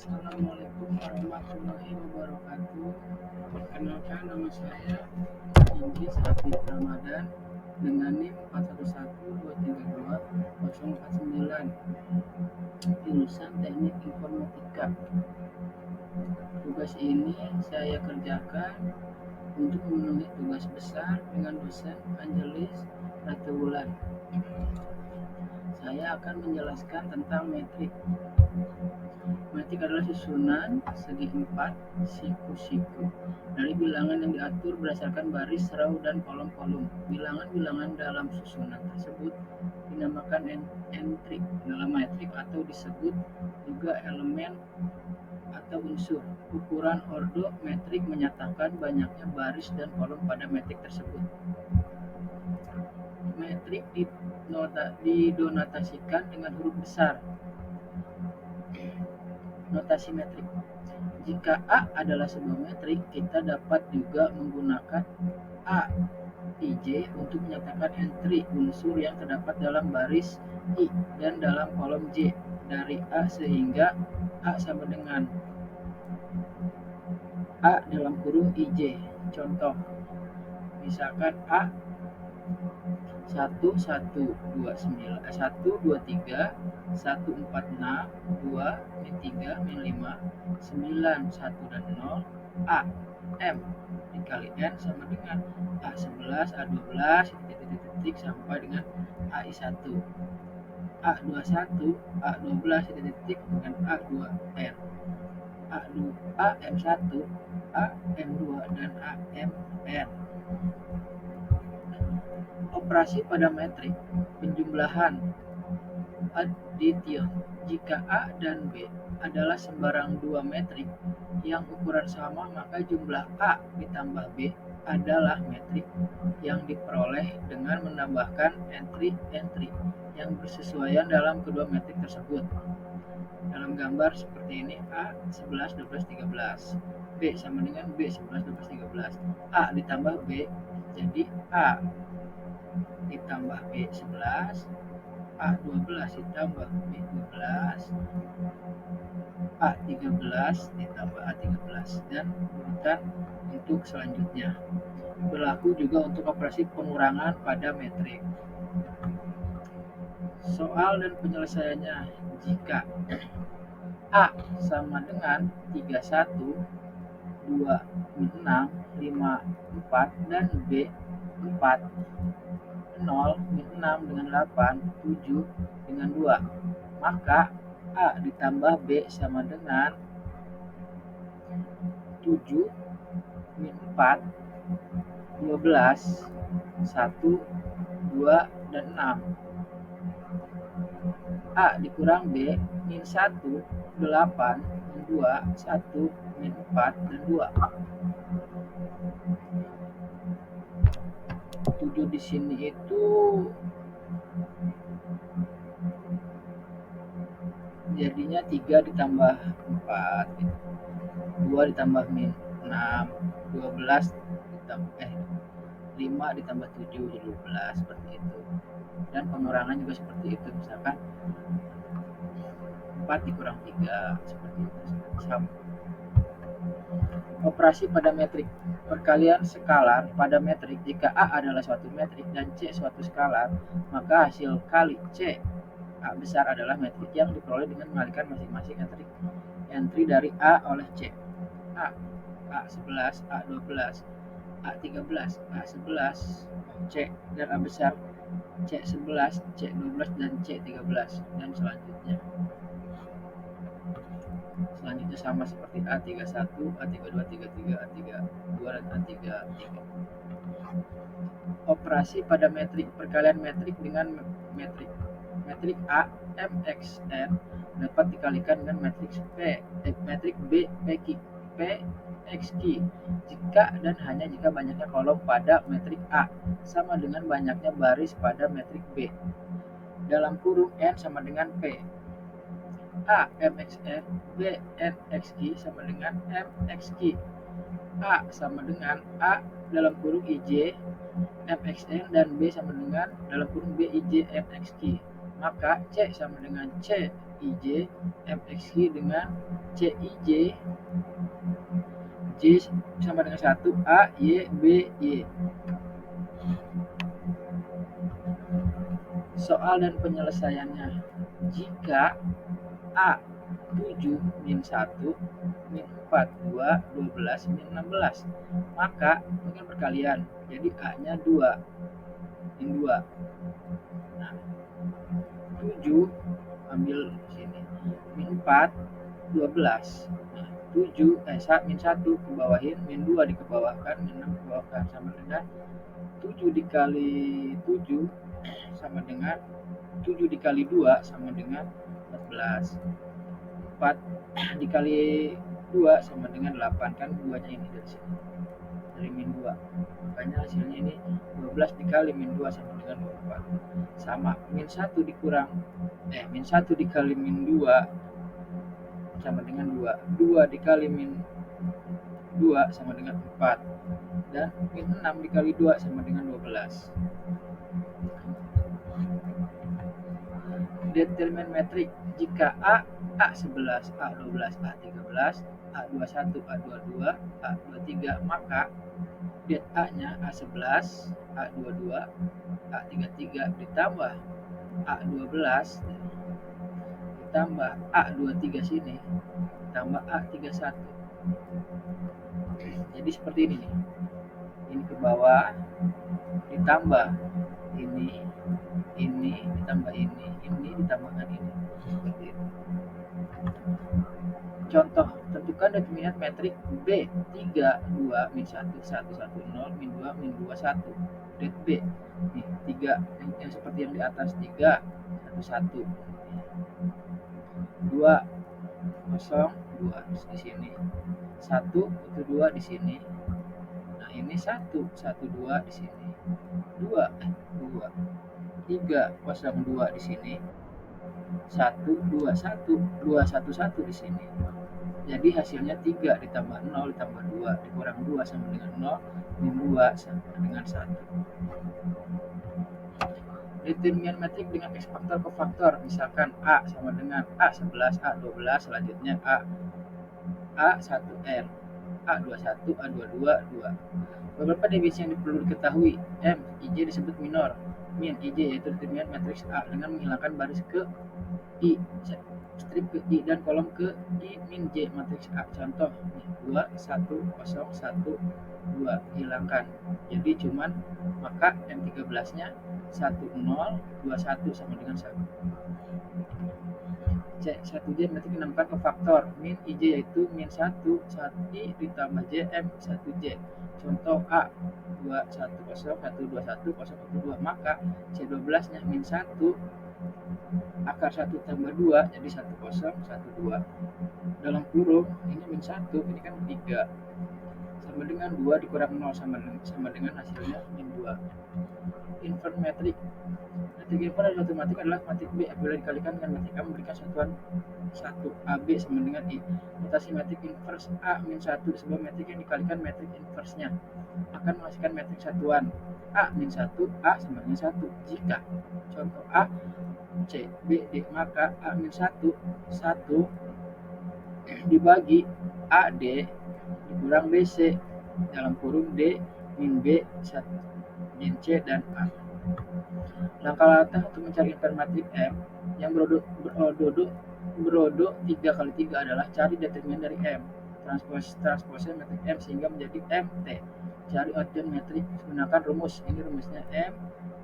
Assalamualaikum warahmatullahi wabarakatuh. Perkenalkan, nama saya Inggris Hafid Ramadan dengan NIM 411232 jurusan Teknik Informatika. Tugas ini saya kerjakan untuk memenuhi tugas besar dengan dosen Angelis Ratewulan. Saya akan menjelaskan tentang metrik. Metrik adalah susunan segi empat siku-siku dari bilangan yang diatur berdasarkan baris, row, dan kolom-kolom. Bilangan-bilangan dalam susunan tersebut dinamakan entry dalam metrik atau disebut juga elemen atau unsur. Ukuran ordo metrik menyatakan banyaknya baris dan kolom pada metrik tersebut. Metrik didonotasikan dengan huruf besar. Notasi metrik. Jika A adalah sebuah metrik, kita dapat juga menggunakan A IJ untuk menyatakan entry unsur yang terdapat dalam baris I dan dalam kolom J dari A sehingga A sama dengan A dalam kurung IJ. Contoh, misalkan A 1, 1, 2, 9, 1, 2, 3, 1, 4, 6, 2, min 3, min 5, 9, 1, dan 0, A, M dikali N sama dengan A11, A12, titik-titik sampai dengan AI1, A21, A12, titik dengan A2N, AM1, AM2, dan AMN. Operasi pada metrik. Penjumlahan addition. Jika A dan B adalah sembarang dua metrik yang ukuran sama, maka jumlah A ditambah B adalah metrik yang diperoleh dengan menambahkan entry-entry yang bersesuaian dalam kedua metrik tersebut. Dalam gambar seperti ini, A 11, 12, 13, B sama dengan B 11, 12, 13, A ditambah B jadi A ditambah B11, A12 ditambah B12, A13 ditambah A13, dan urutan untuk selanjutnya. Berlaku juga untuk operasi pengurangan pada metrik. Soal dan penyelesaiannya. Jika A sama dengan 31, 2, 6, 5, 4, dan B 4, 0, min 6 dengan 8, 7 dengan 2, maka A ditambah B sama dengan 7, min 4, 12, 1, 2, dan 6. A dikurang B, min 1, 8, min 2, 1, min 4, dan 2. 7 di sini itu jadinya 3 ditambah 4 gitu. 2 ditambah min 6, 12 ditambah 5 ditambah 7 jadi 12, seperti itu. Dan pengurangan juga seperti itu, misalkan 4 dikurang 3, seperti itu. Sama. Operasi pada metrik. Perkalian skalar pada metrik. Jika A adalah suatu metrik dan C suatu skalar, maka hasil kali C A besar adalah metrik yang diperoleh dengan mengalihkan masing-masing entry dari A oleh C. A, A11, A12, A13, A11, C, dan A besar C11, C12, dan C13, dan selanjutnya. Selanjutnya sama seperti A31, A32, A33, A32, dan A33. Operasi pada metrik. Perkalian metrik dengan metrik. Metrik A, MXN dapat dikalikan dengan metrik B, PXQ jika dan hanya jika banyaknya kolom pada metrik A sama dengan banyaknya baris pada metrik B. Dalam kurung N sama dengan P. A MXN, B NXQ sama dengan MXQ. A sama dengan A dalam kurung IJ MXN dan B sama dengan dalam kurung B IJ MXQ. maka C sama dengan C IJ, MXY dengan C IJ, J sama dengan 1, A, Y, B, Y. Soal dan penyelesaiannya. Jika A 7 min 1 min 4 2 12 min 16, maka mungkin perkalian, jadi A nya 2 min 2. Nah, 7 ambil sini min 4 12. Nah, 7 min 1 ke bawahin, min 2 dikebawahkan, min 6 dikebawahkan, sama dengan 7 dikali 7 sama dengan 7 dikali 2 sama dengan 14. 4 dikali 2 sama dengan 8, kan 2 nya ini dari sini, dari min 2, makanya hasilnya ini 12 dikali min 2 sama dengan 24, sama min 1 dikurang min 1 dikali min 2 sama dengan 2, 2 dikali min 2 sama dengan 4, dan min 6 dikali 2 sama dengan 12. Determin metrik. Jika A11, A12, A13, A21, A22, A23, maka det A-nya A11, A22, A33 ditambah A12 ditambah A23 sini ditambah A31. Jadi seperti ini nih. Ini ke bawah ditambah ini ditambah ini ditambahkan ini, seperti itu. Contoh, tentukan determinant metrik B 3 2 min 1 1 1 0 min 2 min 2 1. Det B nih 3 yang seperti yang di atas, 3 1 1 2 0 2 di sini, 1 itu 2 di sini. Nah, ini 1 1 2 di sini, 2 3 0 2 di sini, 1 2 1 2 1 1 di sini. Jadi hasilnya 3 ditambah 0 ditambah 2 dikurang 2 sama dengan 0, min 2 sama dengan 1. Determinan metrik dengan X faktor kofaktor, misalkan A sama dengan A11, A12, selanjutnya A1R, A21, A22, 2. Beberapa definisi yang perlu diketahui. M, IJ disebut minor. Min, IJ yaitu determinan matriks A dengan menghilangkan baris ke I, strip ke I, dan kolom ke I min J matriks A. Contoh 2 1 0 1 2 hilangkan, jadi cuman maka M13 nya 1 0 2 1 sama dengan 1. C 1J berarti menambahkan ke faktor min IJ yaitu min 1 1I ditambah JM 1J. Contoh A 2 1 0 1 2 1 0 1 2, maka C12 nya min 1 akar 1 tambah 2 jadi 1 0 1 2, dalam kurung ini min 1, ini kan 3 sama dengan 2 dikurang 0 sama dengan hasilnya min 2. Invert metrik. Metrik invert adalah suatu matrik adalah matrik B apabila dikalikan dengan matrik A memberikan satuan 1 AB sama dengan I. Notasi metrik inverse A min 1 sebuah metrik yang dikalikan metrik inverse-nya akan menghasilkan metrik satuan A min 1 A sama dengan 1 jika contoh A C B D, maka A min 1 dibagi AD dikurang BC dalam kurung D min B 1 min C dan A. Langkah-langkah untuk mencari invert matrik M yang berodo 3 kali 3 adalah cari determinan dari M, transposen metrik M sehingga menjadi MT. Cari outjoin metrik menggunakan rumus, ini rumusnya M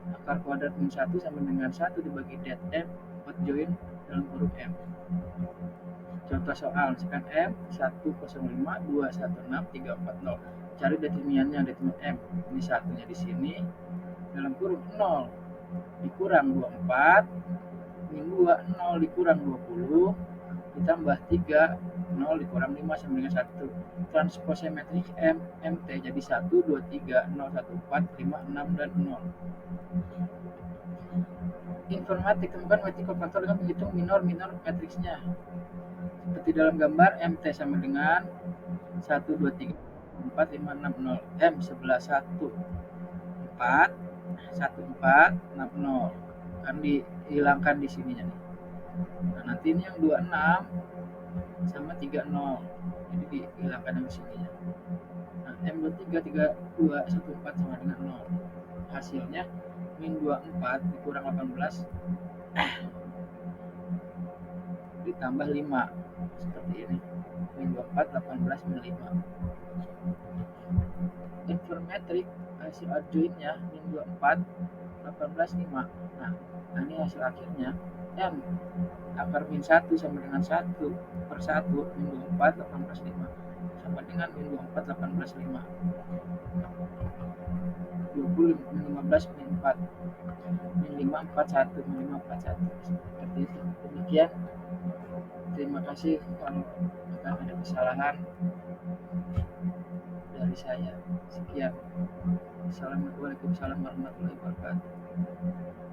akar kuadrat min 1 sama dengan 1 dibagi det M outjoin dalam huruf M. Contoh soal, misalkan M 105 216 340. Cari determinannya, determinan M. Ini satunya di sini dalam kurung 0 dikurang 24 min 2 0 dikurang 20 ditambah 3 0 dikurang 5 sama dengan 1. Transpose metrik M MT jadi 1 2 3 0 1 4 5 6 dan 0. Informatik, temukan metrik kofaktor dengan menghitung minor matriksnya. Seperti dalam gambar, MT sama dengan 1 2 3 4 5 6 0. M 11 1 4 1 4 6 0. akan dihilangkan di sininya nih. Nah, nanti ini yang 26 sama 30, jadi dihilangkan yang sininya. Nah, M23 32 14 sama dengan 0. Hasilnya min 24 dikurang 18 ditambah 5, seperti ini. Min 24 18 min 5. Invermetrik hasil adjointnya min 24 18 5. Nah, ini hasil akhirnya M akar min 1 sama dengan 1 per 1 min 24 18 5 sama dengan min 24 18 5. 20 min 15 min 4 min 5 41 min 5 41, seperti itu. Demikian, terima kasih. Kalau akan ada kesalahan dari saya, sekian. Assalamualaikum warahmatullahi wabarakatuh.